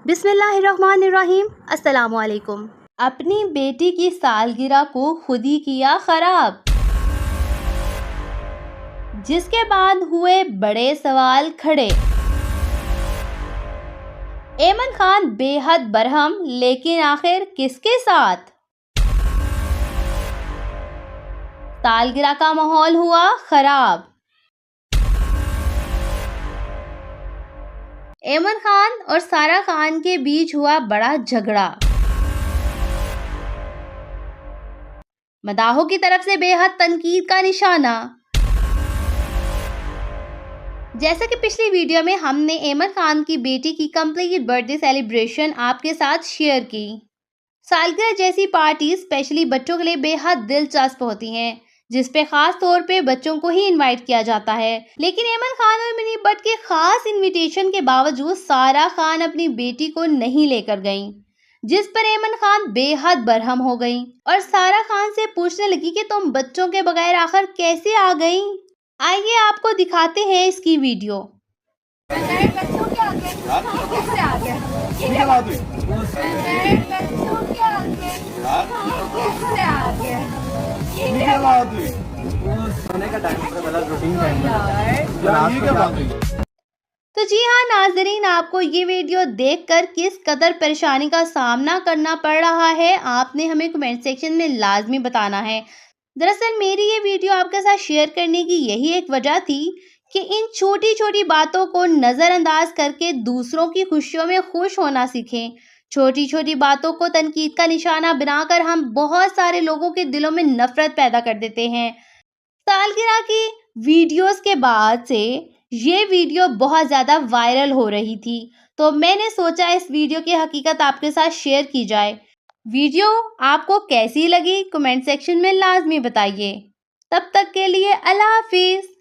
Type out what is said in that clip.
बिस्मिल्लाहिर्रहमानिर्रहीम। अस्सलामुअलैकुम। अपनी बेटी की सालगिरह को खुद ही किया खराब, जिसके बाद हुए बड़े सवाल खड़े। ऐमन खान बेहद बरहम, लेकिन आखिर किसके साथ? सालगिरह का माहौल हुआ खराब। ऐमन खान और सारा खान के बीच हुआ बड़ा झगड़ा। मदाहों की तरफ से बेहद तनकीद का निशाना। जैसा कि पिछली वीडियो में हमने ऐमन खान की बेटी की कंप्लीट बर्थडे सेलिब्रेशन आपके साथ शेयर की। सालगिरह जैसी पार्टी स्पेशली बच्चों के लिए बेहद दिलचस्प होती हैं, जिस पे खास तौर पे बच्चों को ही इनवाइट किया जाता है। लेकिन ऐमन खान और मिनी बट के खास इनविटेशन के बावजूद सारा खान अपनी बेटी को नहीं लेकर गईं, जिस पर ऐमन खान बेहद बरहम हो गईं और सारा खान से पूछने लगी कि तुम बच्चों के बगैर आखिर कैसे आ गईं। आइए आपको दिखाते हैं इसकी वीडियो। तो जी हाँ नाजरीन, आपको ये वीडियो देखकर किस कदर परेशानी का सामना करना पड़ रहा है, आपने हमें कमेंट सेक्शन में लाजमी बताना है। दरअसल मेरी ये वीडियो आपके साथ शेयर करने की यही एक वजह थी कि इन छोटी छोटी बातों को नज़रअंदाज करके दूसरों की खुशियों में खुश होना सीखें। छोटी छोटी बातों को तनकीद का निशाना बनाकर हम बहुत सारे लोगों के दिलों में नफरत पैदा कर देते हैं। सालगिरह की वीडियोस के बाद से ये वीडियो बहुत ज़्यादा वायरल हो रही थी, तो मैंने सोचा इस वीडियो की हकीकत आपके साथ शेयर की जाए। वीडियो आपको कैसी लगी कमेंट सेक्शन में लाजमी बताइए। तब तक के लिए अल्लाह हाफिज़।